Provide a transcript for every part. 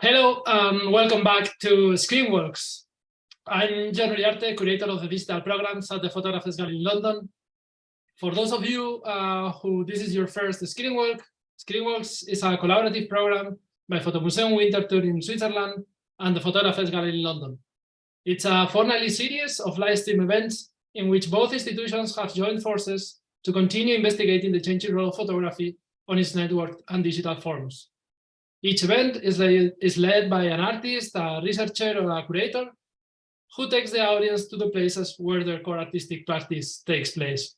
Hello, welcome back to Screenworks. I'm John Uriarte, curator of the digital programs at the Photographers Gallery in London. For those of you who this is your first Screenworks is a collaborative program by Fotomuseum Winterthur in Switzerland and the Photographers Gallery in London. It's a fortnightly series of live stream events in which both institutions have joined forces to continue investigating the changing role of photography on its network and digital forms. Each event is led by an artist, a researcher, or a curator who takes the audience to the places where their core artistic practice takes place.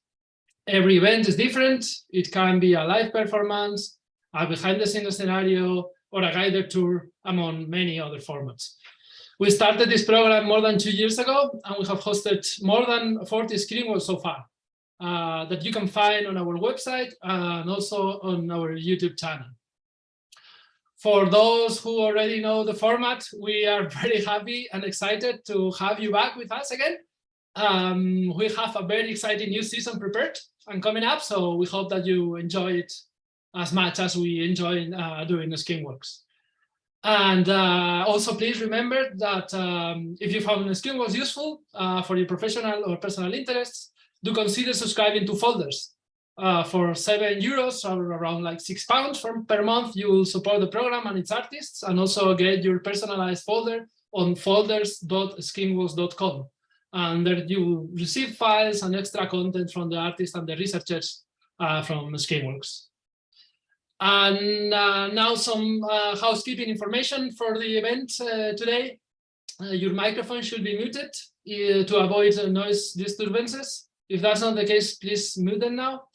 Every event is different. It can be a live performance, a behind-the-scenes scenario, or a guided tour, among many other formats. We started this program more than 2 years ago, and we have hosted more than 40 Screenworks so far that you can find on our website and also on our YouTube channel. For those who already know the format, we are very happy and excited to have you back with us again. We have a very exciting new season prepared and coming up, so we hope that you enjoy it as much as we enjoy doing the Screenworks. And also, please remember that if you found the Screenworks useful for your professional or personal interests, do consider subscribing to folders. For €7 or around like £6 per month, you will support the program and its artists, and also get your personalized folder on folders.screenworks.com. And there you will receive files and extra content from the artists and the researchers from Screenworks. And now some housekeeping information for the event today. Your microphone should be muted to avoid noise disturbances. If that's not the case, please mute them now.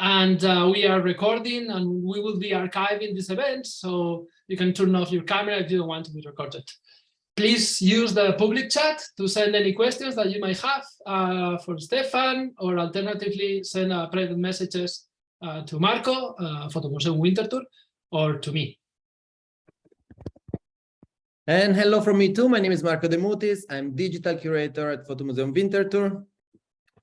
And we are recording, and we will be archiving this event, so you can turn off your camera if you don't want to be recorded. Please use the public chat to send any questions that you might have for Stefan, or alternatively send private messages to Marco, Fotomuseum Winterthur, or to me. And hello from me too. My name is Marco De Mutis. I'm digital curator at Fotomuseum Winterthur.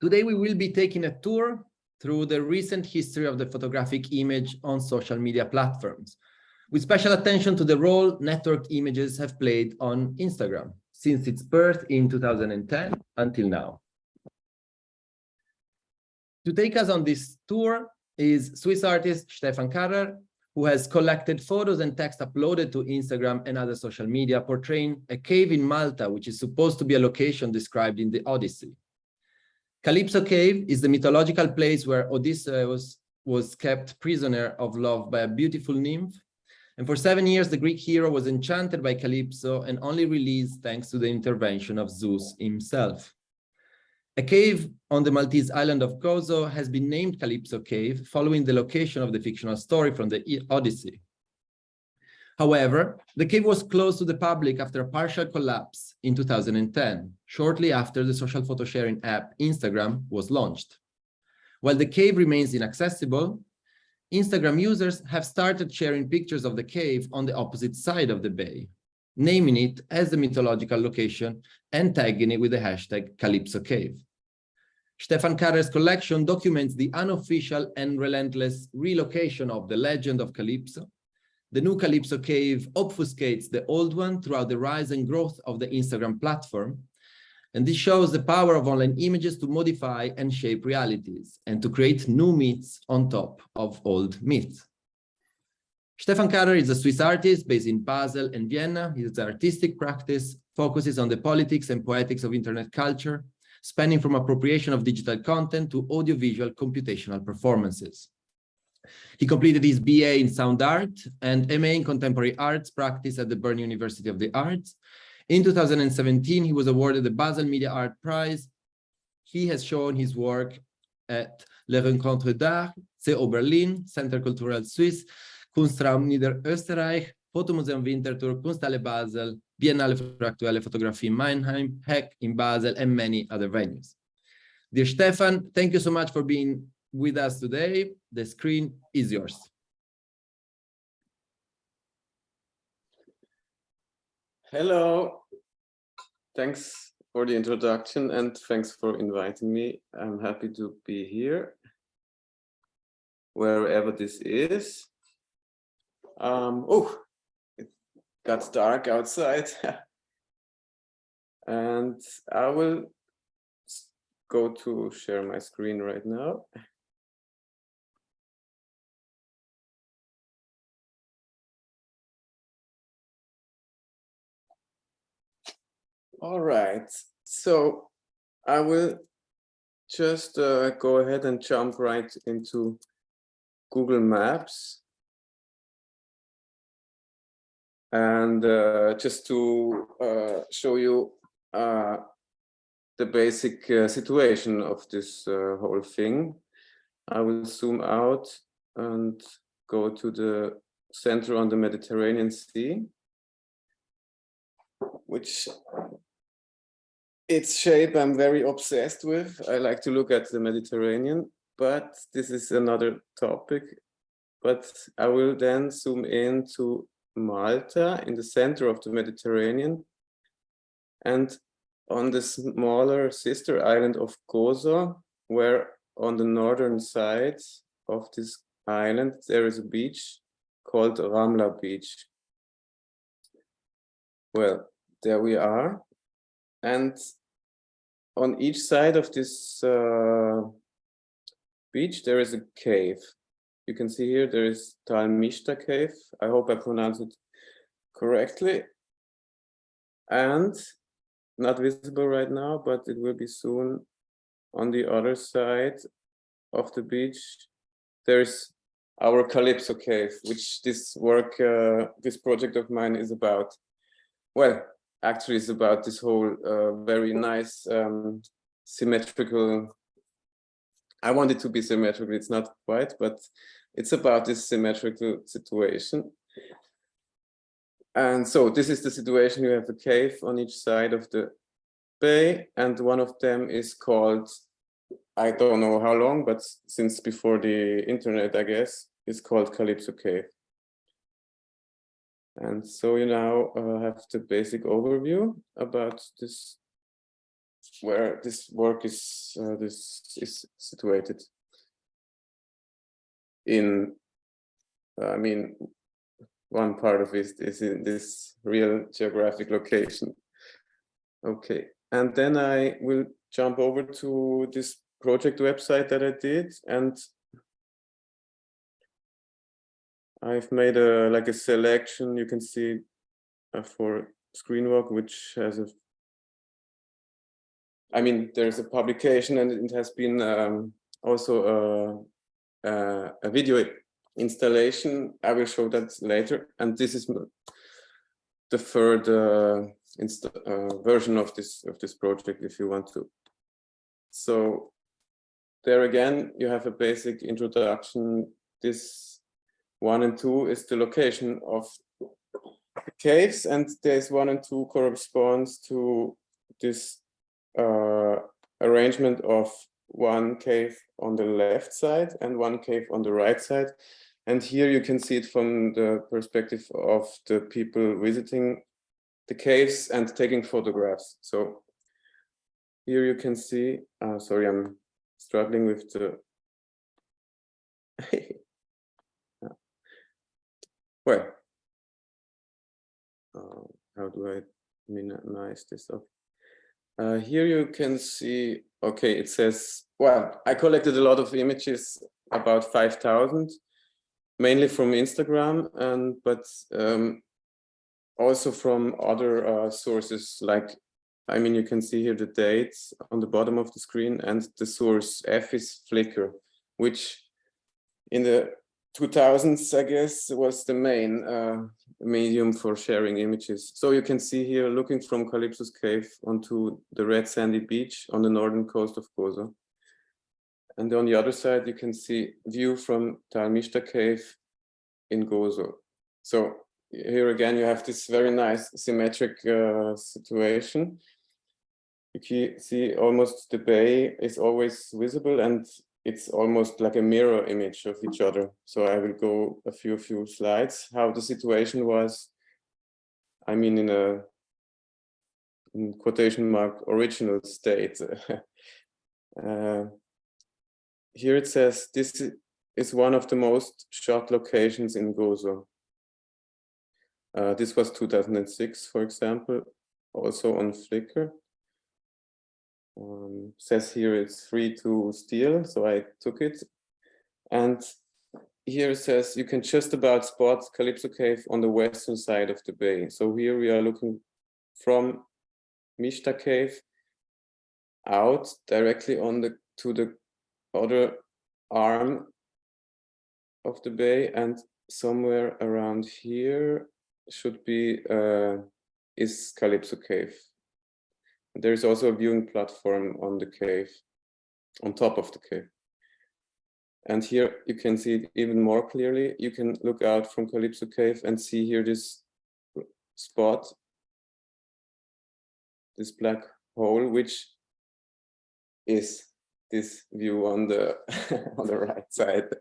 Today we will be taking a tour through the recent history of the photographic image on social media platforms, with special attention to the role networked images have played on Instagram since its birth in 2010 until now. To take us on this tour is Swiss artist Stefan Karrer, who has collected photos and text uploaded to Instagram and other social media portraying a cave in Malta, which is supposed to be a location described in the Odyssey. Calypso Cave is the mythological place where Odysseus was kept prisoner of love by a beautiful nymph. And for 7 years, the Greek hero was enchanted by Calypso and only released thanks to the intervention of Zeus himself. A cave on the Maltese island of Gozo has been named Calypso Cave, following the location of the fictional story from the Odyssey. However, the cave was closed to the public after a partial collapse in 2010, shortly after the social photo sharing app Instagram was launched. While the cave remains inaccessible, Instagram users have started sharing pictures of the cave on the opposite side of the bay, naming it as the mythological location and tagging it with the hashtag Calypso Cave. Stefan Karrer's collection documents the unofficial and relentless relocation of the legend of Calypso. The new Calypso Cave obfuscates the old one throughout the rise and growth of the Instagram platform. And this shows the power of online images to modify and shape realities and to create new myths on top of old myths. Stefan Karrer is a Swiss artist based in Basel and Vienna. His artistic practice focuses on the politics and poetics of internet culture, spanning from appropriation of digital content to audiovisual computational performances. He completed his BA in sound art and MA in contemporary arts practice at the Bern University of the Arts. In 2017, he was awarded the Basel Media Art Prize. He has shown his work at Les Rencontres d'Art, CO Berlin, Centre Culturel Suisse, Kunstraum Niederösterreich, Fotomuseum Winterthur, Kunsthalle Basel, Biennale für Aktuelle Fotografie in Mannheim, HEC in Basel, and many other venues. Dear Stefan, thank you so much for being with us today. The screen is yours. Hello. Thanks for the introduction and thanks for inviting me. I'm happy to be here, wherever this is. got dark outside. And I will go to share my screen right now. All right, so I will just go ahead and jump right into Google Maps. And just to show you the basic situation of this whole thing, I will zoom out and go to the center on the Mediterranean Sea, which its shape I'm very obsessed with. I like to look at the Mediterranean, but this is another topic. But I will then zoom in to Malta in the center of the Mediterranean, and on the smaller sister island of Gozo, where on the northern side of this island there is a beach called Ramla Beach. Well, there we are. And on each side of this beach there is a cave. You can see here there is Tal Mishta cave. I hope I pronounced it correctly. And not visible right now, but it will be soon. On the other side of the beach, there's our Calypso cave, which this work, this project of mine is about. Well, actually it's about this whole very nice symmetrical, I want it to be symmetrical, it's not quite, but it's about this symmetrical situation. And so this is the situation. You have a cave on each side of the bay, and one of them is called, I don't know how long, but since before the internet, I guess, it's called Calypso Cave. And so you now have the basic overview about this, where this work is, situated in, I mean, one part of it is in this real geographic location. Okay, and then I will jump over to this project website that I did, and I've made a like a selection. You can see for Screenwalk, which has a, I mean, there's a publication, and it has been also a video installation. I will show that later. And this is the third version of this project, if you want to. So there again, you have a basic introduction. This 1 and 2 is the location of the caves, and there's 1 and 2 corresponds to this arrangement of 1 cave on the left side and 1 cave on the right side. And here you can see it from the perspective of the people visiting the caves and taking photographs. So here you can see, sorry, I'm struggling with the, well, how do I minimize this up? Here you can see, okay, it says, well, I collected a lot of images, about 5,000, mainly from Instagram, and but also from other sources, like, I mean, you can see here the dates on the bottom of the screen, and the source F is Flickr, which in the 2000s, I guess, was the main medium for sharing images. So you can see here, looking from Calypso's cave onto the red sandy beach on the northern coast of Gozo. And on the other side, you can see view from Tal Mishta cave in Gozo. So here again, you have this very nice symmetric situation. You can see almost the bay is always visible, and it's almost like a mirror image of each other. So I will go a few slides, how the situation was, I mean, in a in quotation mark original state. Here it says, this is one of the most shot locations in Gozo. This was 2006, for example, also on Flickr. Says here it's free to steal, so I took it. And here it says you can just about spot Calypso Cave on the western side of the bay. So here we are looking from Mishta Cave out directly to the other arm of the bay, and somewhere around here should be is Calypso Cave. There's also a viewing platform on the cave, on top of the cave. And here you can see it even more clearly. You can look out from Calypso Cave and see here this spot, this black hole, which is this view on the on the right side.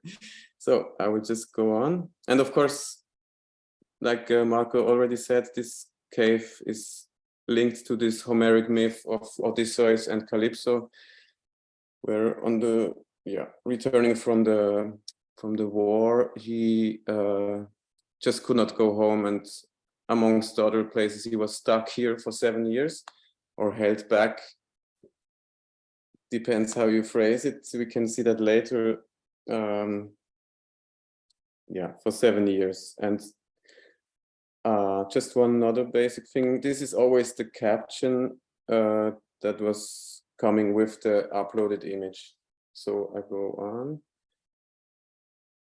So I will just go on. And of course, like Marco already said, this cave is linked to this Homeric myth of Odysseus and Calypso, where on the returning from the war, he just could not go home, and amongst other places, he was stuck here for 7 years, or held back. Depends how you phrase it. So we can see that later. For 7 years. And just one other basic thing. This is always the caption that was coming with the uploaded image. So I go on.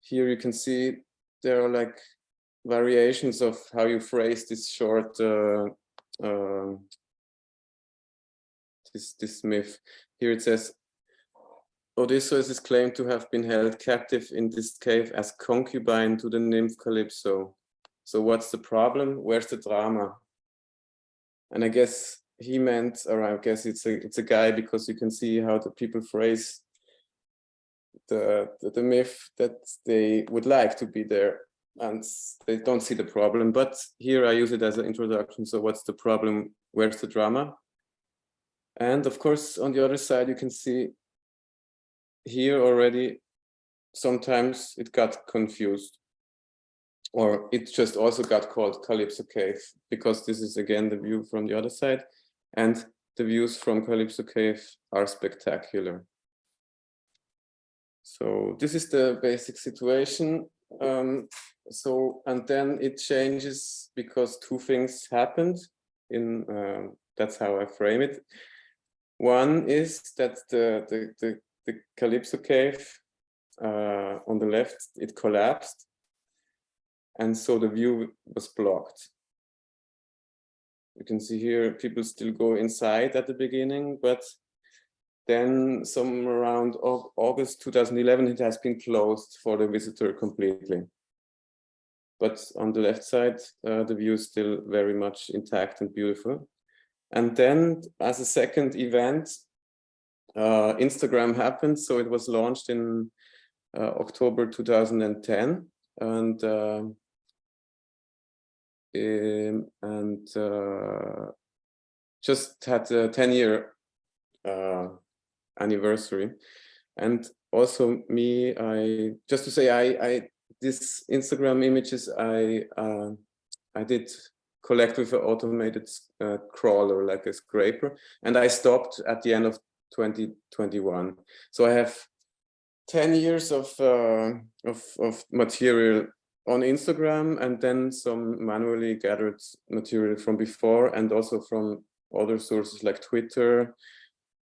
Here you can see there are like variations of how you phrase this short this myth. Here it says, Odysseus is claimed to have been held captive in this cave as concubine to the nymph Calypso. So what's the problem? Where's the drama? And I guess he meant, or I guess it's a guy, because you can see how the people phrase the myth that they would like to be there and they don't see the problem. But here I use it as an introduction. So what's the problem? Where's the drama? And of course, on the other side, you can see here already, sometimes it got confused, or it just also got called Calypso Cave, because this is again the view from the other side, and the views from Calypso Cave are spectacular. So this is the basic situation. And then it changes because two things happened. That's how I frame it. One is that the Calypso Cave on the left, it collapsed, and so the view was blocked. You can see here people still go inside at the beginning, but then some around August 2011 it has been closed for the visitor completely. But on the left side the view is still very much intact and beautiful. And then as a second event, Instagram happened. So it was launched in October 2010, and just had a 10-year anniversary. And also me, just to say, this Instagram images I did collect with an automated crawler, like a scraper, and I stopped at the end of 2021. So I have 10 years of material on Instagram, and then some manually gathered material from before, and also from other sources like Twitter,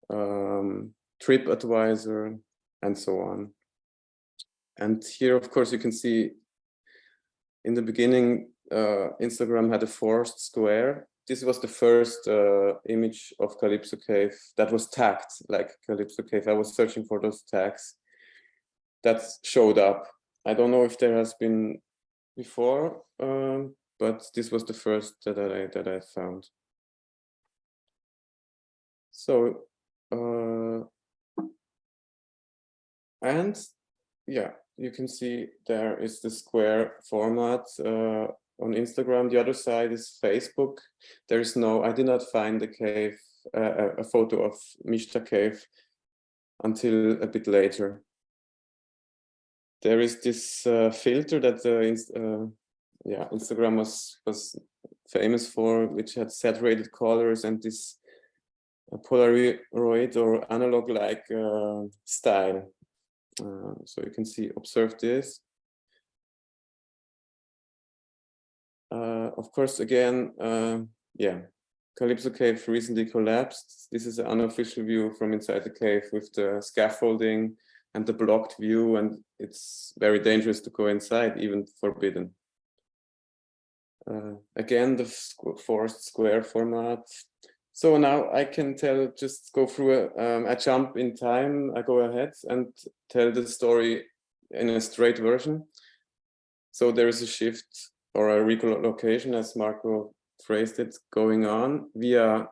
TripAdvisor, and so on. And here, of course, you can see in the beginning, Instagram had a forced square. This was the first image of Calypso Cave that was tagged like Calypso Cave. I was searching for those tags that showed up. I don't know if there has been before, but this was the first that I found. So, and yeah, you can see there is the square format on Instagram. The other side is Facebook. There is no, I did not find the cave, a photo of Mishta Cave until a bit later. There is this filter that yeah, Instagram was famous for, which had saturated colors and this Polaroid or analog-like style. So you can see, observe this. Of course, again, yeah, Calypso Cave recently collapsed. This is an unofficial view from inside the cave with the scaffolding and the blocked view, and it's very dangerous to go inside, even forbidden. Again, the forced square format. So now I can just go through a jump in time. I go ahead and tell the story in a straight version. So there is a shift or a relocation, as Marco phrased it, going on via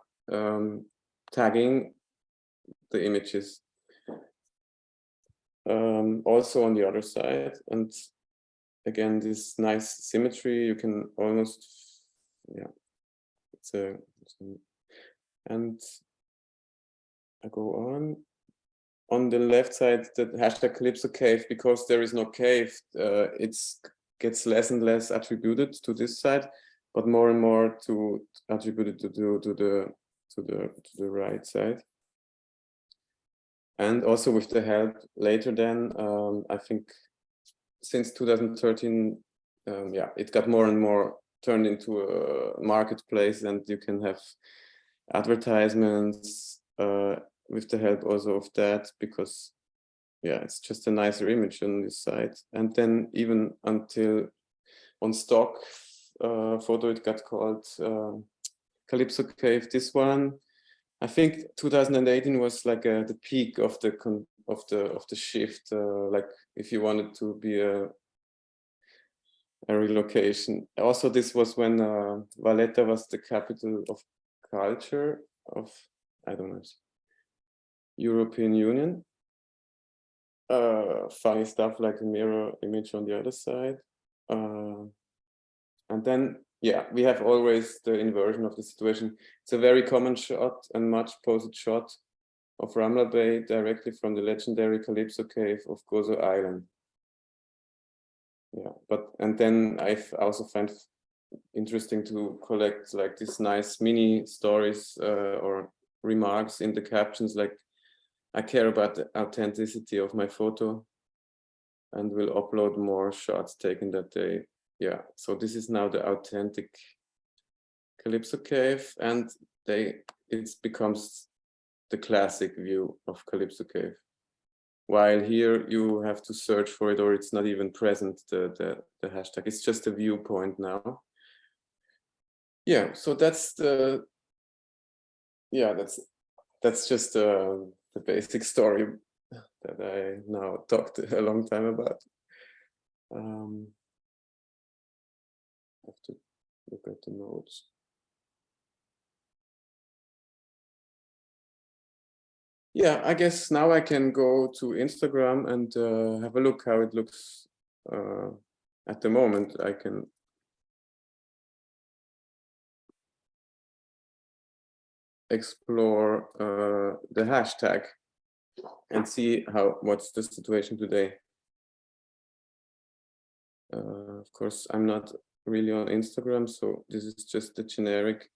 tagging the images. Also on the other side, and again, this nice symmetry, you can almost, yeah, and I go on the left side, the hashtag Calypso Cave, because there is no cave, it gets less and less attributed to this side, but more and more attributed to the right side. And also with the help later then, I think since 2013, yeah, it got more and more turned into a marketplace, and you can have advertisements with the help also of that, because yeah, it's just a nicer image on this side. And then even until on stock photo, it got called Calypso Cave. This one, I think 2018 was like the peak of the shift. Like if you wanted to be a relocation. Also, this was when Valletta was the capital of culture of, I don't know, European Union. Funny stuff like a mirror image on the other side. And then, yeah, we have always the inversion of the situation. It's a very common shot and much posted shot of Ramla Bay directly from the legendary Calypso Cave of Gozo Island. Yeah, and then I also find interesting to collect like these nice mini stories or remarks in the captions, like I care about the authenticity of my photo and will upload more shots taken that day. Yeah, so this is now the authentic Calypso Cave, and it becomes the classic view of Calypso Cave. While here you have to search for it, or it's not even present, the hashtag. It's just a viewpoint now. Yeah, so that's the, yeah, that's just the basic story that I now talked a long time about. I have to look at the notes. Yeah, I guess now I can go to Instagram and have a look how it looks at the moment. I can explore the hashtag and see what's the situation today. Of course, I'm not really on Instagram, so this is just the generic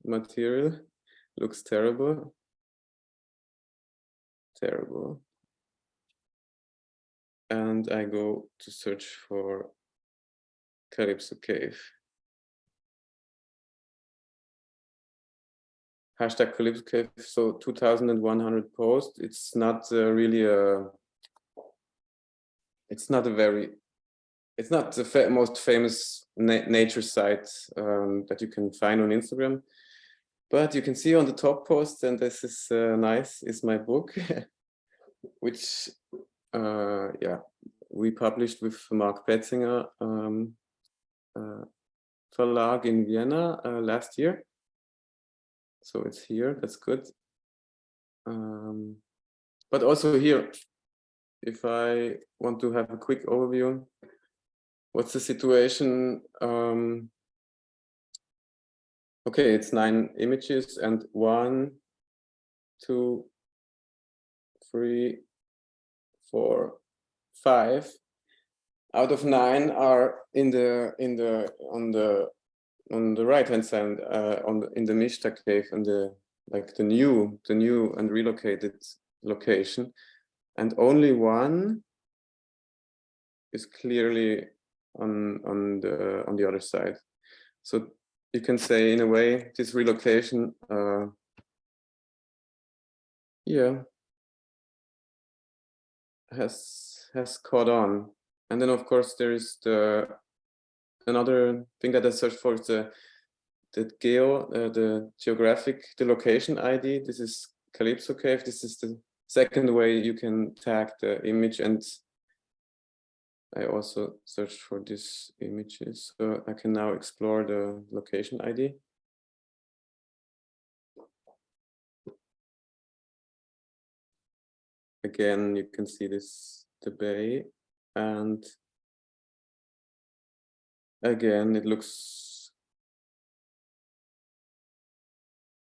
material. Looks terrible. Terrible. And I go to search for Calypso Cave. Hashtag Calypso Cave, so 2,100 posts. It's not really it's not the most famous nature site that you can find on Instagram. But you can see on the top post, and this is nice, is my book, which yeah, we published with Mark Petzinger Verlag in Vienna last year. So it's here, that's good. But also here, if I want to have a quick overview, what's the situation? Okay, it's 9 images and 1, 2, 3, 4, 5 out of 9 are on the right hand side in the Mishta cave, and the new and relocated location, and only 1 is clearly on the other side. So you can say, in a way, this relocation has caught on. And then of course there is another thing that I searched for, is the geographic, the location ID. This is Calypso Cave. This is the second way you can tag the image, and I also searched for these images, so I can now explore the location ID. Again, you can see the bay, and again, it looks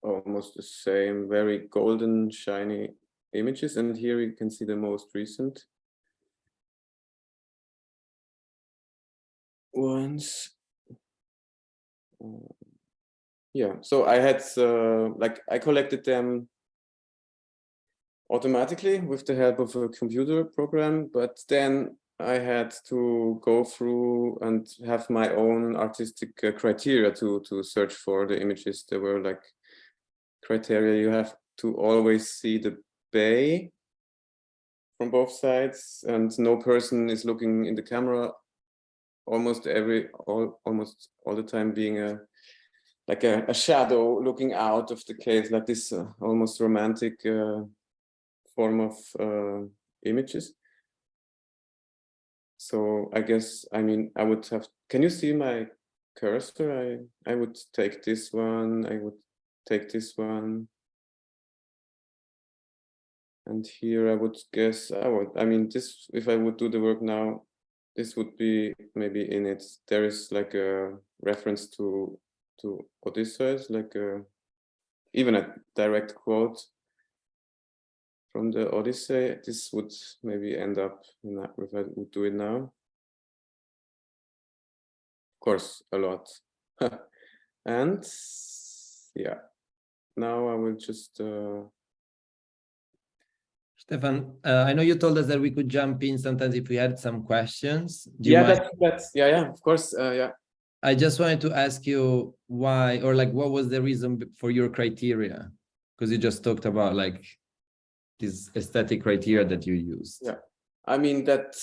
almost the same, very golden, shiny images. And here you can see the most recent ones. Yeah, so I had I collected them automatically with the help of a computer program, but then I had to go through and have my own artistic criteria to search for the images. There were like criteria. You have to always see the bay from both sides, and no person is looking in the camera. Almost all the time being a shadow looking out of the cave, like this almost romantic form of images. So I guess, I mean, I would have, can you see my cursor? I would take this one, I would take this one. And here I would guess, I mean, this, if I would do the work now, this would be maybe in it. There is like a reference to Odysseus, like even a direct quote from the Odyssey. This would maybe end up in that if I would do it now. Of course, a lot. And yeah, now I will just Stefan, I know you told us that we could jump in sometimes if we had some questions. Do you yeah, mind? that's yeah, of course, yeah. I just wanted to ask you why, or like, what was the reason for your criteria? Because you just talked about like this aesthetic criteria that you used. Yeah, I mean that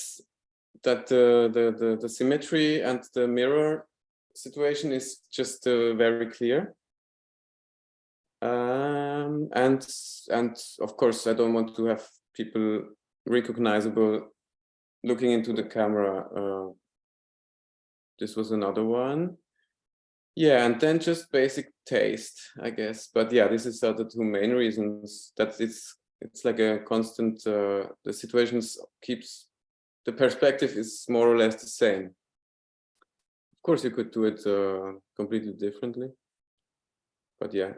the symmetry and the mirror situation is just very clear. And of course, I don't want to have people recognizable looking into the camera. This was another one. Yeah, and then just basic taste, I guess. But yeah, this is the 2 main reasons. That it's like a constant. The situations keeps, the perspective is more or less the same. Of course, you could do it completely differently. But yeah.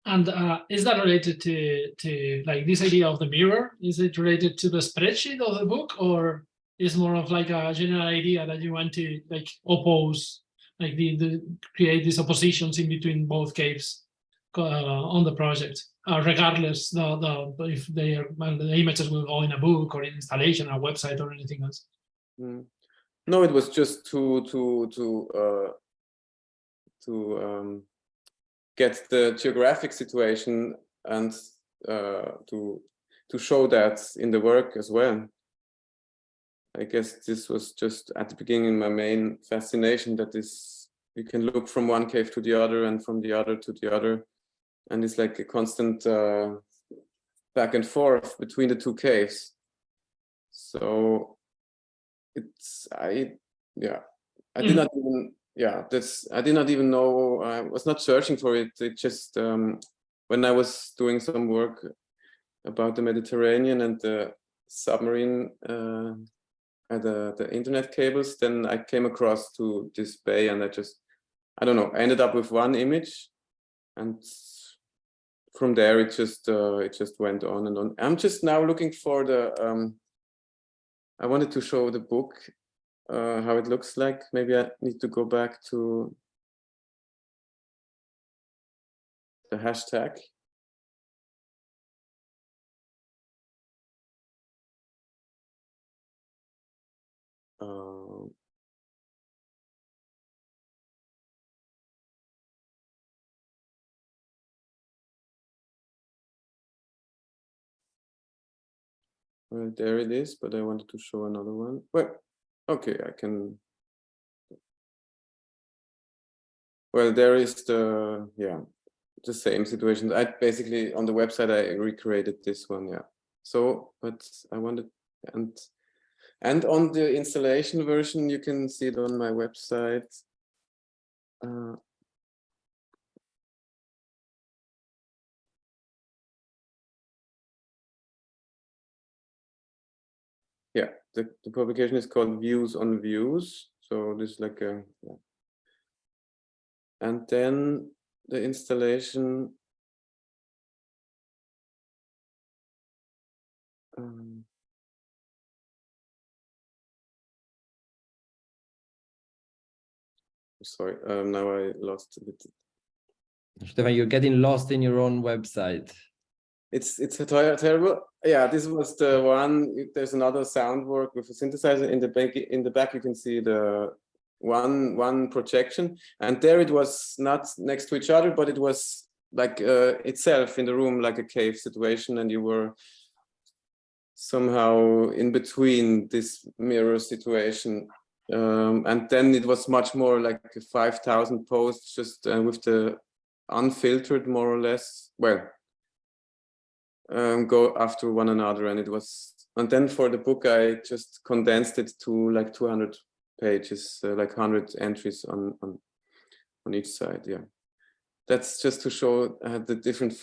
And is that related to like this idea of the mirror? Is it related to the spreadsheet of the book, or is more of like a general idea that you want to like oppose, like the create these oppositions in between both caves on the project, regardless if they are, well, the images will go in a book or in installation, a website, or anything else? No, it was just to get the geographic situation and to show that in the work as well. I guess this was just at the beginning my main fascination, that is, you can look from one cave to the other and from the other to the other, and it's like a constant back and forth between the 2 caves. So it's I did not even I did not even know, I was not searching for it. It just when I was doing some work about the Mediterranean and the submarine the internet cables, then I came across to this bay, and I don't know, I ended up with one image, and from there it just went on and on. I'm just now looking for the I wanted to show the book, how it looks like. Maybe I need to go back to the hashtag. Well, there it is, but I wanted to show another one. Well, okay, I can. Well, there is the same situation. I basically on the website I recreated this one, yeah. So, but I wanted and on the installation version, you can see it on my website. Yeah, the publication is called Views on Views. So this is like a, yeah. And then the installation. Sorry, now I lost a bit. Stefan, you're getting lost in your own website. It's a terrible. Yeah, this was the one. There's another sound work with a synthesizer in the back. In the back, you can see the one projection, and there it was not next to each other, but it was like itself in the room, like a cave situation, and you were somehow in between this mirror situation. And then it was much more like 5,000 posts, just with the unfiltered, more or less. Well. Go after one another, and then for the book I just condensed it to like 200 pages, like 100 entries on each side. Yeah, that's just to show the different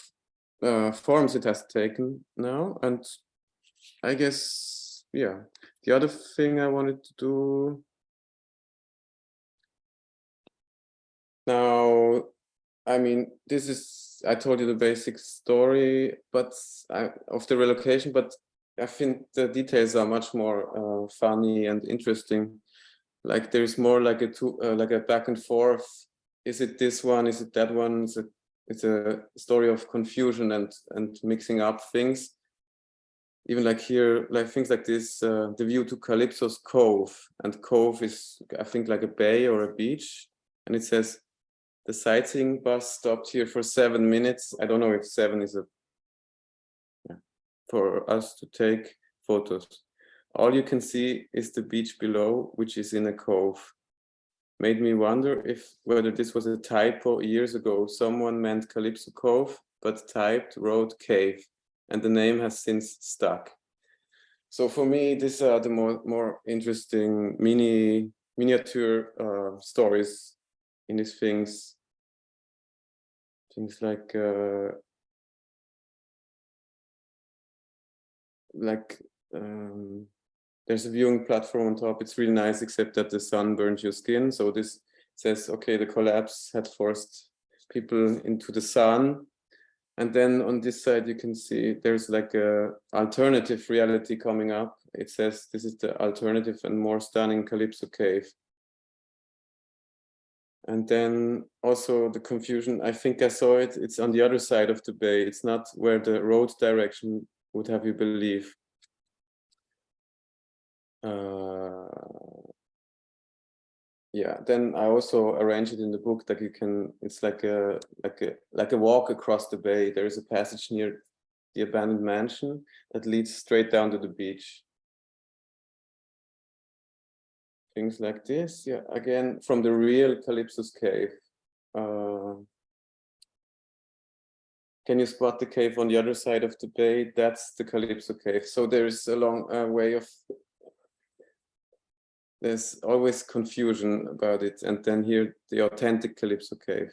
forms it has taken now. And I guess, yeah, the other thing I wanted to do now, I mean, this is, I told you the basic story, but of the relocation, but I think the details are much more funny and interesting. Like there's more like a back and forth. Is it this one? Is it that one? It's a story of confusion and mixing up things. Even like here, like things like this, the view to Calypso's Cove, and Cove is, I think, like a bay or a beach, and it says, the sightseeing bus stopped here for 7 minutes. I don't know if 7 is for us to take photos. All you can see is the beach below, which is in a cove. Made me wonder whether this was a typo years ago. Someone meant Calypso Cove, but wrote cave, and the name has since stuck. So for me, these are the more interesting miniature stories in these things. Things like there's a viewing platform on top. It's really nice, except that the sun burns your skin. So this says, okay, the collapse had forced people into the sun. And then on this side, you can see there's like a alternative reality coming up. It says this is the alternative and more stunning Calypso cave. And then also the confusion, I think I saw it, it's on the other side of the bay. It's not where the road direction would have you believe. Yeah, then I also arranged it in the book that you can, it's like a walk across the bay. There is a passage near the abandoned mansion that leads straight down to the beach. Things like this, yeah, again, from the real Calypso's cave. Can you spot the cave on the other side of the bay? That's the Calypso cave. So there's a long way of, there's always confusion about it. And then here, the authentic Calypso cave.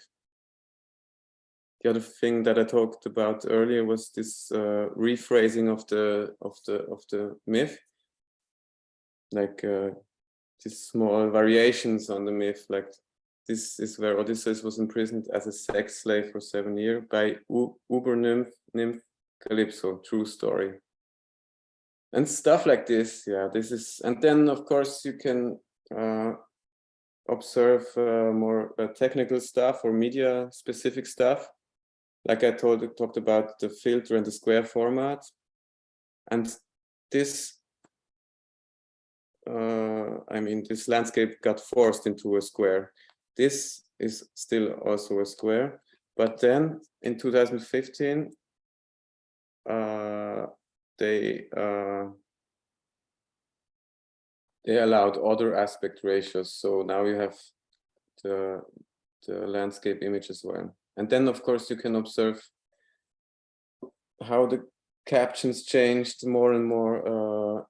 The other thing that I talked about earlier was this rephrasing of the myth, like these small variations on the myth, like this is where Odysseus was imprisoned as a sex slave for 7 years by Uber nymph Calypso. True story. And stuff like this. Yeah, this is, and then of course you can observe more technical stuff or media specific stuff. Like I talked about the filter and the square format. And this, I mean, this landscape got forced into a square. This is still also a square. But then in 2015, they allowed other aspect ratios. So now you have the landscape image as well. And then, of course, you can observe how the captions changed more and more.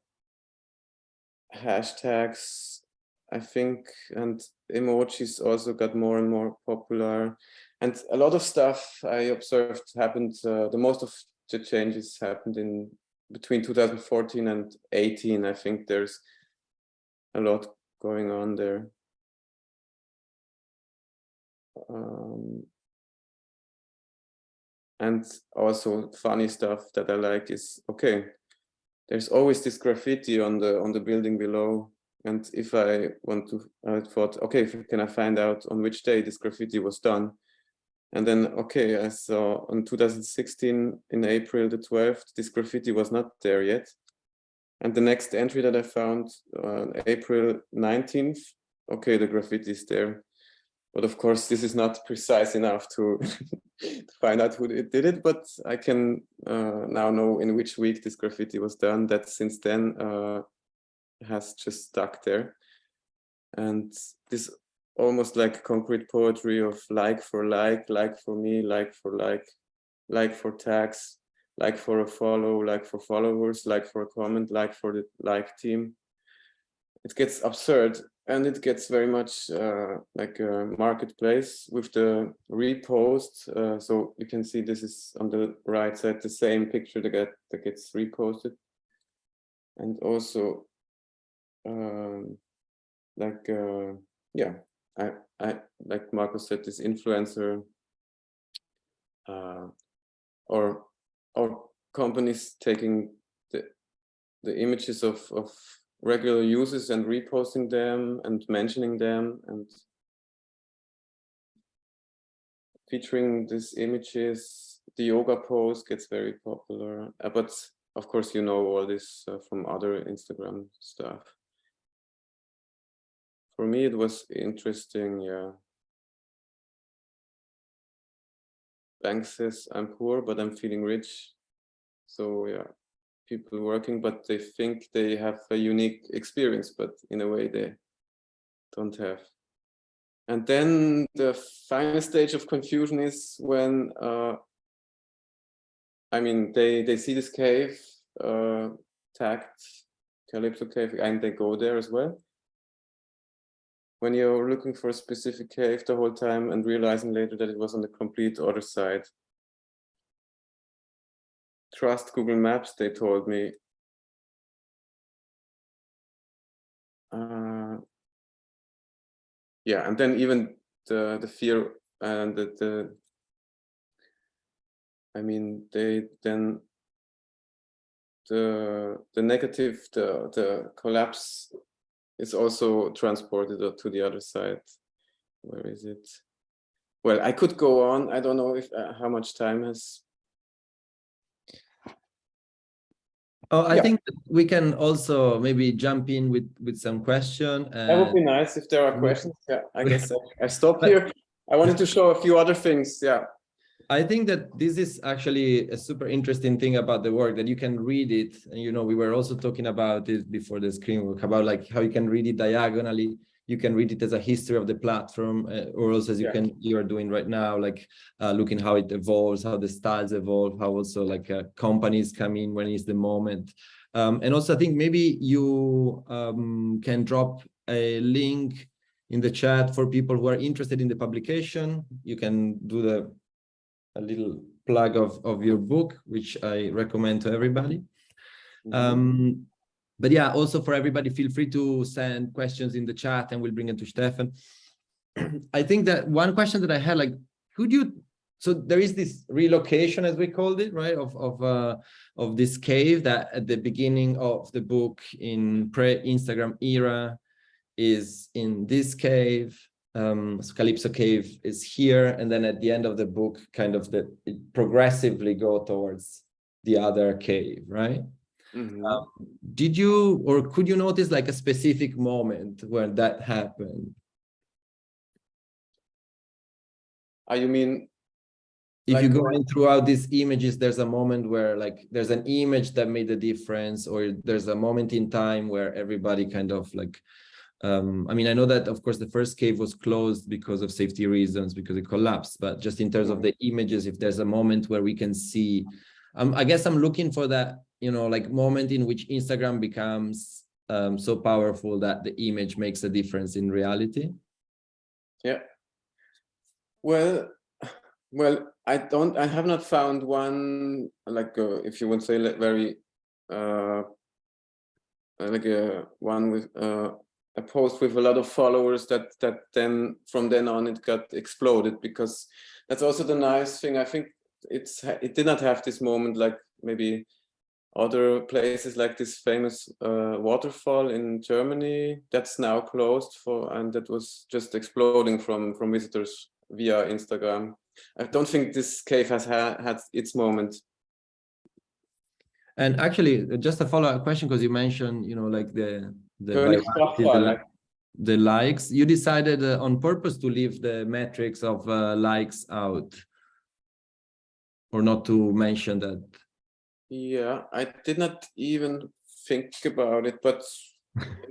Hashtags, I think, and emojis also got more and more popular. And a lot of stuff I observed happened, the most of the changes happened in between 2014 and 18. I think there's a lot going on there. And also funny stuff that I like is, okay, there's always this graffiti on the building below. And if I want to, I thought, okay, can I find out on which day this graffiti was done? And then, okay, I saw on 2016 in April the 12th, this graffiti was not there yet. And the next entry that I found on April 19th, okay, the graffiti is there. But of course, this is not precise enough to, to find out who did it, but I can now know in which week this graffiti was done. That since then has just stuck there. And this almost like concrete poetry of like for me, like for tags, like for a follow, like for followers, like for a comment, like for the like team. It gets absurd. And it gets very much like a marketplace with the repost. So you can see this is on the right side, the same picture that gets reposted. And also, yeah, I like Marcus said, this influencer or companies taking the images of regular users and reposting them and mentioning them and featuring these images. The yoga pose gets very popular, but of course you know all this from other Instagram stuff. For me it was interesting, yeah. Banks says, I'm poor but I'm feeling rich. So yeah, people working, but they think they have a unique experience, but in a way they don't have. And then the final stage of confusion is when, I mean, they see this cave tagged Calypso Cave, and they go there as well. When you're looking for a specific cave the whole time and realizing later that it was on the complete other side. Trust Google Maps, they told me. Yeah, and then even the fear and I mean, they then the negative, the collapse is also transported to the other side. Where is it? Well, I could go on. I don't know if how much time has. Oh, I think that we can also maybe jump in with some question. That would be nice if there are questions. Yeah, I guess I stop here. I wanted to show a few other things. Yeah. I think that this is actually a super interesting thing about the work, that you can read it. And, you know, we were also talking about it before the screen work, about like how you can read it diagonally. You can read it as a history of the platform, or also as you are doing right now, like looking how it evolves, how the styles evolve, how also like companies come in when it's the moment. And also I think maybe you can drop a link in the chat for people who are interested in the publication. You can do a little plug of your book, which I recommend to everybody. But yeah, also for everybody, feel free to send questions in the chat and we'll bring it to Stefan. I think that one question that I had, like, could you, so there is this relocation, as we called it, right, of this cave that at the beginning of the book in pre-Instagram era is in this cave. So Calypso Cave is here, and then at the end of the book, kind of it progressively go towards the other cave, right? Mm-hmm. Did you, or could you notice like a specific moment where that happened? You mean If like you go in throughout these images, there's a moment where like there's an image that made a difference, or there's a moment in time where everybody kind of like, I mean, I know that of course the first cave was closed because of safety reasons, because it collapsed, but just in terms of the images, if there's a moment where we can see, I guess I'm looking for that, you know, like moment in which Instagram becomes so powerful that the image makes a difference in reality. Yeah. Well, I have not found one, like, if you would say, like, very, like one with a post with a lot of followers that then from then on it got exploded, because that's also the nice thing. I think it did not have this moment like maybe other places, like this famous waterfall in Germany that's now closed and that was just exploding from visitors via Instagram. I don't think this cave has had its moment. And actually, just a follow-up question, because you mentioned, you know, like the likes. You decided on purpose to leave the metrics of likes out, or not to mention that? Yeah, I did not even think about it, but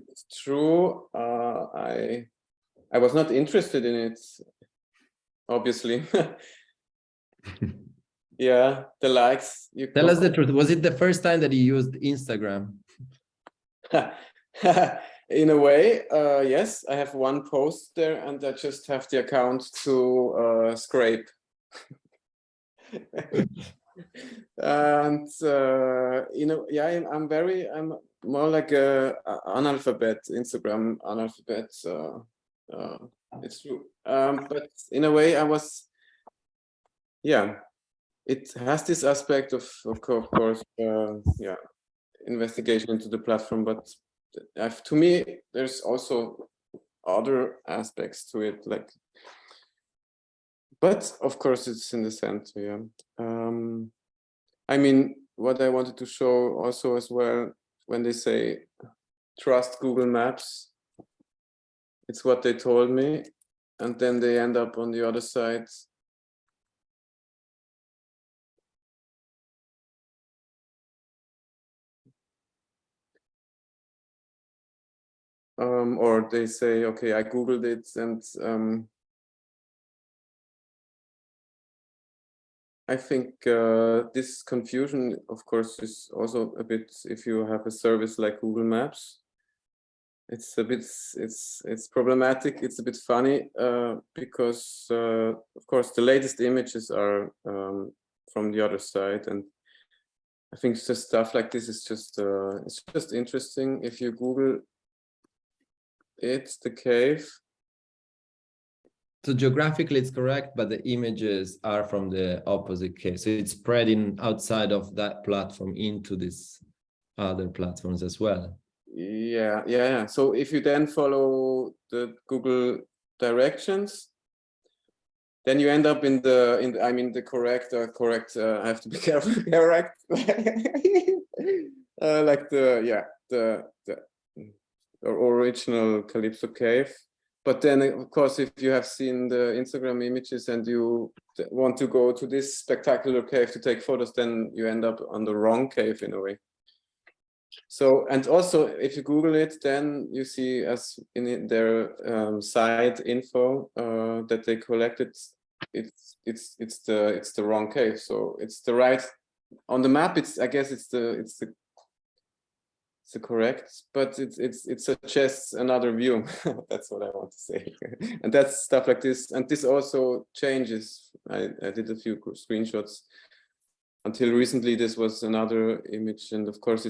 it's true. I was not interested in it, obviously. Yeah, the likes. Tell us the truth. Was it the first time that you used Instagram? In a way, yes. I have one post there, and I just have the account to scrape. And you know, yeah, I'm more like a analphabet, Instagram analphabet. It's true. But in a way, I was, yeah. It has this aspect of course, yeah, investigation into the platform, but to me, there's also other aspects to it, like, but of course it's in the center. Yeah. I mean, what I wanted to show also as well, when they say trust Google Maps, it's what they told me, and then they end up on the other side. Or they say, okay, I Googled it, and I think this confusion, of course, is also a bit, if you have a service like Google Maps, it's a bit, it's problematic. It's a bit funny because, of course, the latest images are from the other side, and I think just stuff like this is just it's just interesting. If you Google it, the cave. So geographically it's correct, but the images are from the opposite cave. So it's spreading outside of that platform into these other platforms as well. Yeah. So if you then follow the Google directions, then you end up in the I mean the correct. I have to be careful. Correct. Like the original Calypso cave. But then, of course, if you have seen the Instagram images and you want to go to this spectacular cave to take photos, then you end up on the wrong cave in a way. So, and also if you Google it, then you see, as in their site info that they collected, it's the wrong cave. So it's the right on the map. I guess it's the correct, but it suggests another view. That's what I want to say. And that's stuff like this, and this also changes. I did a few screenshots. Until recently, this was another image, and of course,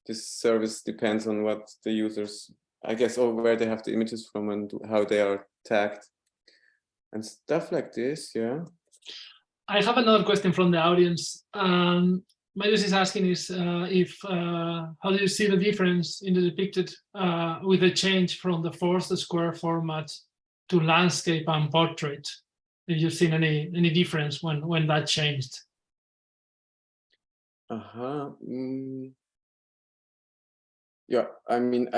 this service depends on what the users, I guess, or where they have the images from and how they are tagged. and stuff like this. Yeah. I have another question from the audience. Marius is asking is if how do you see the difference in the depicted with the change from the forced square format to landscape and portrait? Have you seen any difference when that changed? Yeah, I mean,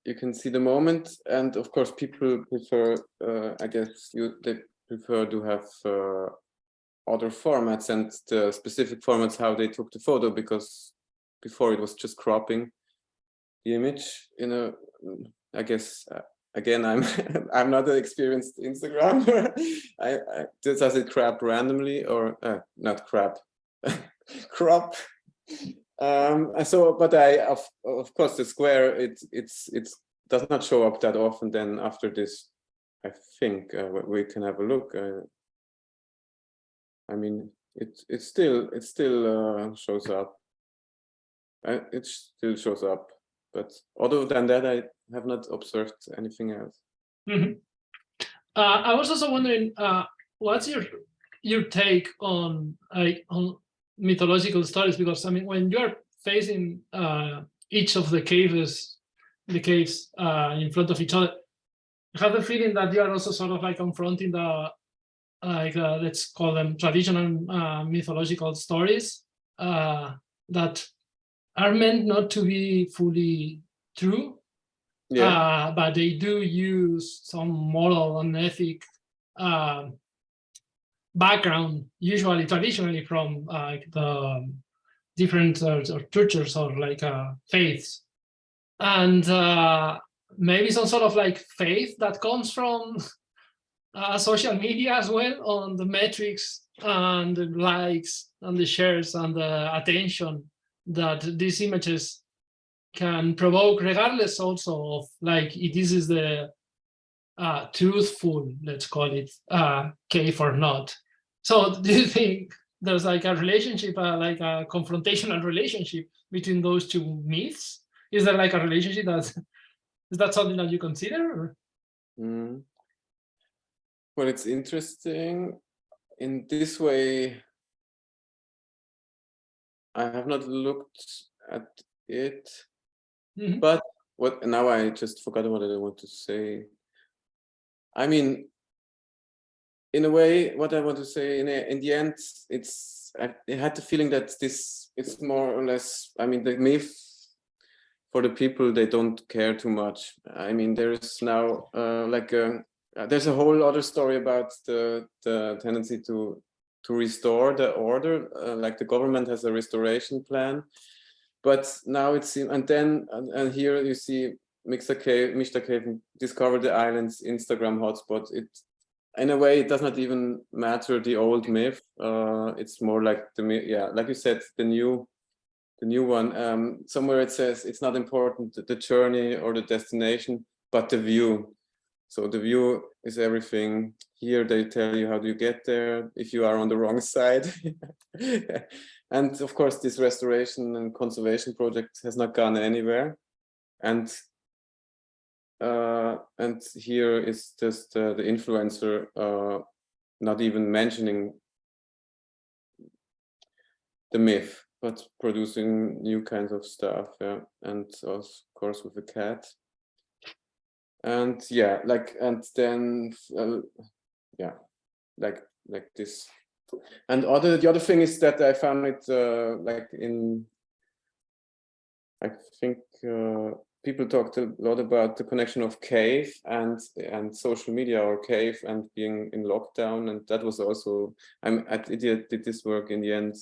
you can see the moment, and of course people prefer, I guess they prefer to have other formats and the specific formats how they took the photo, because before it was just cropping the image in a, I guess, again, I'm not an experienced Instagrammer. Does it crop randomly or not crop? Crop. So, but of course the square it does not show up that often. Then after this, I think we can have a look. I mean, it still shows up. It still shows up, but other than that, I have not observed anything else. Mm-hmm. I was also wondering, what's your take on mythological stories? Because I mean, when you're facing each of the caves in front of each other, I have the feeling that you are also sort of like confronting the let's call them traditional mythological stories that are meant not to be fully true, but they do use some moral and ethic background, usually traditionally from the different or churches or like faiths, and maybe some sort of like faith that comes from social media as well, on the metrics and the likes and the shares and the attention that these images can provoke, regardless also of like if this is the truthful, let's call it, cave or not. So do you think there's like a relationship, like a confrontational relationship between those two myths? Is there like a relationship is that something that you consider? Well, it's interesting. In this way, I have not looked at it, but now I just forgot what I want to say. I mean, in a way, what I want to say in the end, I had the feeling that it's more or less, I mean, the myth for the people, they don't care too much. I mean, there is now there's a whole other story about the tendency to restore the order, like the government has a restoration plan, but now it seems, and here you see Mixta Cave discovered the island's Instagram hotspot. In a way, it does not even matter the old myth. It's more like like you said, the new one. Somewhere it says it's not important the journey or the destination, but the view. So the view is everything. Here they tell you how do you get there if you are on the wrong side. And of course, this restoration and conservation project has not gone anywhere. And here is just the influencer not even mentioning the myth, but producing new kinds of stuff, and of course with a cat, and then like this. And the other thing is that I found it I think people talked a lot about the connection of cave and social media, or cave and being in lockdown, and that was also I did this work in the end.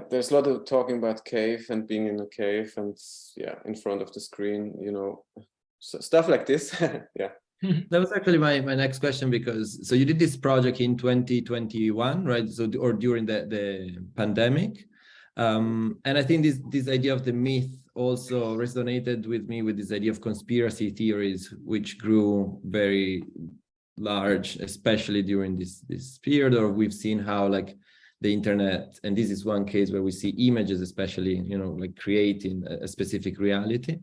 There's a lot of talking about cave and being in a cave and in front of the screen, so stuff like this. Yeah. That was actually my next question, because so you did this project in 2021, right? So or during the pandemic, and I think this idea of the myth also resonated with me, with this idea of conspiracy theories, which grew very large, especially during this period. Or we've seen how like the internet, and this is one case where we see images, especially, like creating a specific reality.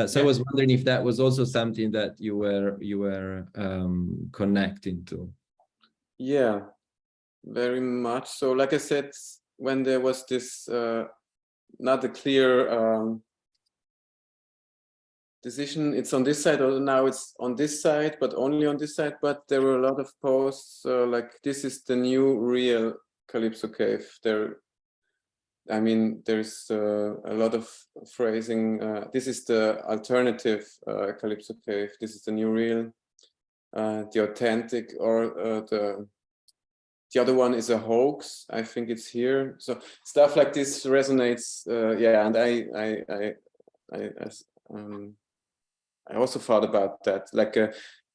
So I was wondering if that was also something that you were connecting to. Yeah, very much. So like I said, when there was this not a clear decision, it's on this side, or now it's on this side, but only on this side. But there were a lot of posts like, this is the new real Calypso cave. I mean, there's a lot of phrasing. This is the alternative Calypso cave. This is the new real, the authentic, or the other one is a hoax. I think it's here. So stuff like this resonates. Yeah, and I also thought about that. Like,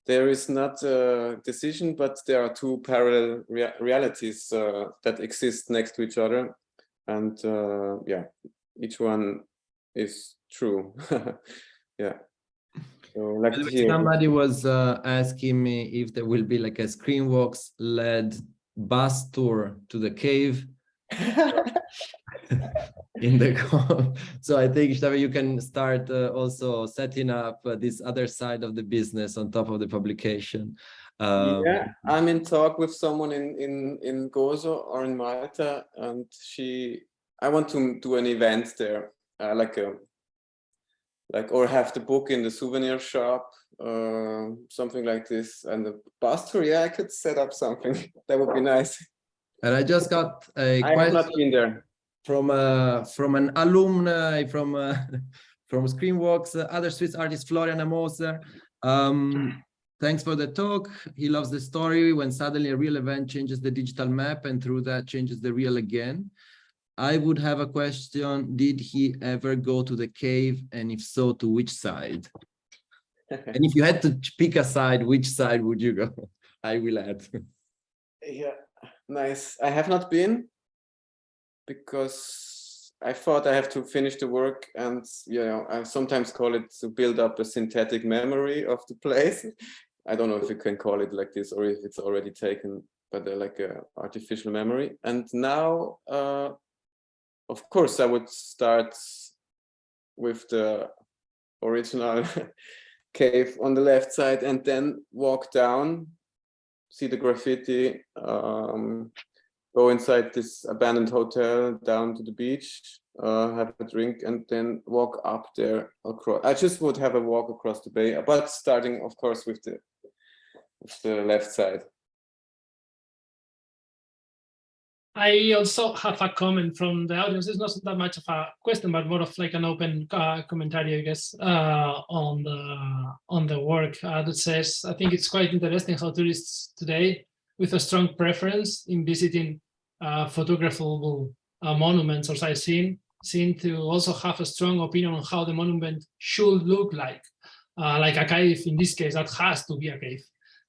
there is not a decision, but there are two parallel realities that exist next to each other, and yeah, each one is true. Yeah. So, like here, somebody was asking me if there will be like a Screenworks led bus tour to the cave. In the call. So I think, Stefan, you can start also setting up this other side of the business on top of the publication. Yeah, I'm in talk with someone in Gozo or in Malta, and I want to do an event there, or have the book in the souvenir shop, something like this, and the bus tour. Yeah, I could set up something. That would be nice. And I just got a I have not been there. From an alumni from Screenworks, other Swiss artist Florian Moser. Thanks for the talk. He loves the story when suddenly a real event changes the digital map, and through that changes the real again. I would have a question. Did he ever go to the cave? And if so, to which side? And if you had to pick a side, which side would you go? I will add. Yeah, nice. I have not been, because I thought I have to finish the work, and I sometimes call it to build up a synthetic memory of the place. I don't know if you can call it like this, or if it's already taken, but like a artificial memory. And now, of course, I would start with the original cave on the left side, and then walk down, see the graffiti, go inside this abandoned hotel, down to the beach, have a drink, and then walk up there across. I just would have a walk across the bay, but starting, of course, with the left side. I also have a comment from the audience. It's not that much of a question, but more of like an open commentary, I guess, on the work that says, I think it's quite interesting how tourists today, with a strong preference in visiting photographable monuments or sightseeing, seem to also have a strong opinion on how the monument should look like a cave. In this case, that has to be a cave.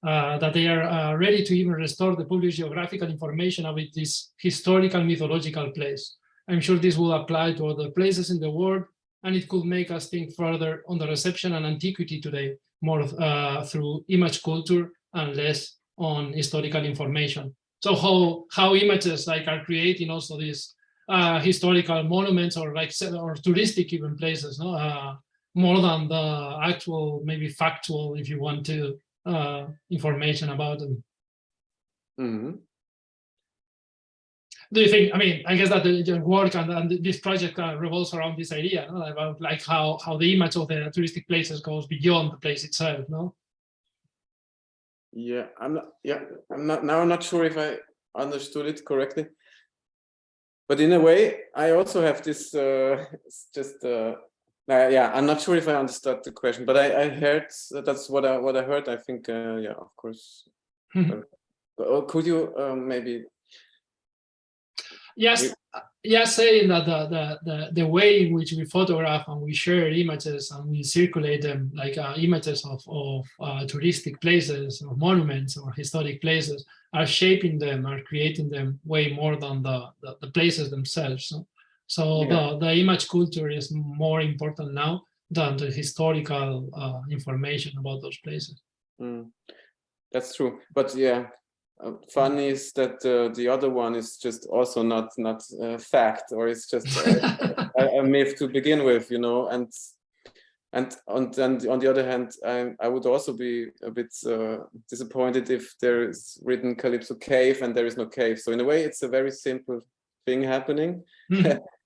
That they are ready to even restore the published geographical information about this historical mythological place. I'm sure this will apply to other places in the world, and it could make us think further on the reception and antiquity today, more through image culture and less on historical information. So how images like are creating also these historical monuments, or like or touristic even places, no? More than the actual, maybe factual, if you want to, information about them. Mm-hmm. Do you think, I mean, I guess that your work and this project revolves around this idea, no? About like how the image of the touristic places goes beyond the place itself, no? Yeah, I'm not sure if I understood it correctly, but in a way, I also have this yeah, I'm not sure if I understood the question, but I heard that's what I heard. I think yeah, of course. Could you maybe? Yes, saying that the way in which we photograph and we share images and we circulate them, like images of touristic places or monuments or historic places, are shaping them, are creating them way more than the places themselves. So yeah. the image culture is more important now than the historical information about those places. That's true, but yeah. Funny is that the other one is just also not fact, or it's just a myth to begin with, you know. And And on the other hand, I would also be a bit disappointed if there is written Calypso cave and there is no cave. So in a way, it's a very simple thing happening,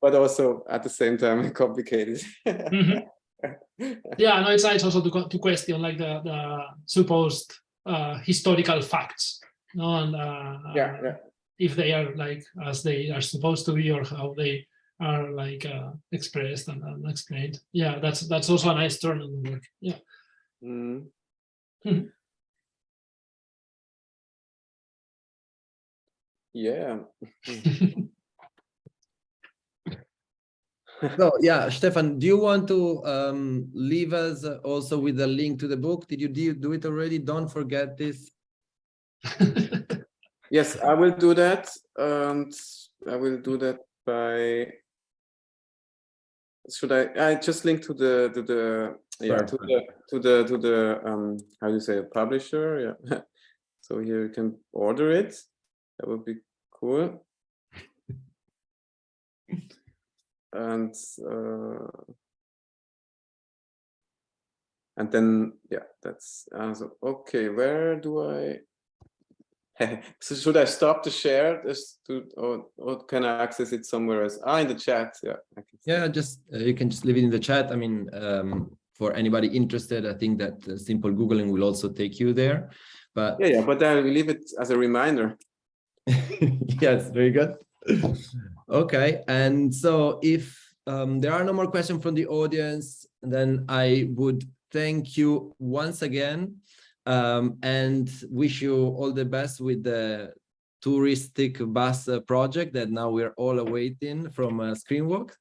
but also at the same time complicated. Yeah, no, it's nice also to question like the supposed historical facts, no, and if they are like as they are supposed to be or how they are like expressed and explained. Yeah, that's also a nice turn in the work. Yeah. Yeah. So yeah, Stefan, do you want to leave us also with a link to the book? Did you do it already? Don't forget this. Yes, I will do that. And I will do that by. Should I just link to the how do you say, a publisher? Yeah. So here you can order it. That would be cool. And then that's so okay. Where do I? So should I stop the share or can I access it somewhere else? In the chat. Yeah. Yeah, just you can just leave it in the chat. I mean, for anybody interested, I think that simple Googling will also take you there. But but I will leave it as a reminder. Yes, very good. Okay, and so if there are no more questions from the audience, then I would thank you once again and wish you all the best with the touristic bus project that now we're all awaiting from Screenwalk.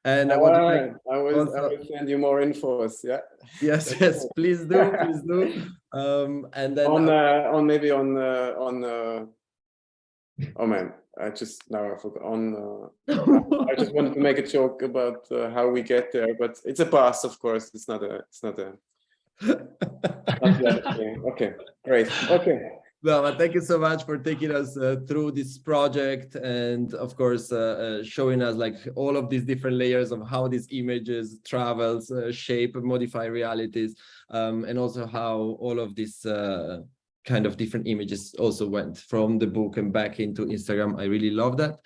And I want to thank I will send you more infos. Yeah. Yes, please do, please do. And then oh man, I forgot I just wanted to make a joke about how we get there, but it's a bus, of course. It's not a Okay, great. Okay. Well, thank you so much for taking us through this project and of course showing us like all of these different layers of how these images travels, shape, modify realities, and also how all of these kind of different images also went from the book and back into Instagram. I really love that.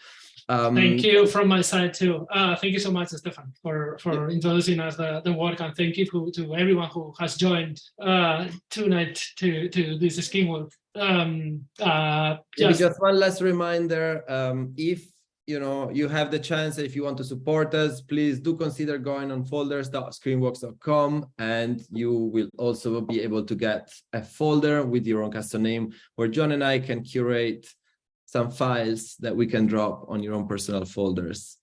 Thank you from my side too. Thank you so much, Stefan, for introducing us the work, and thank you to everyone who has joined tonight to this Screenwalk. Just one last reminder, if you have the chance, if you want to support us, please do consider going on folders.screenworks.com, and you will also be able to get a folder with your own custom name where John and I can curate some files that we can drop on your own personal folders.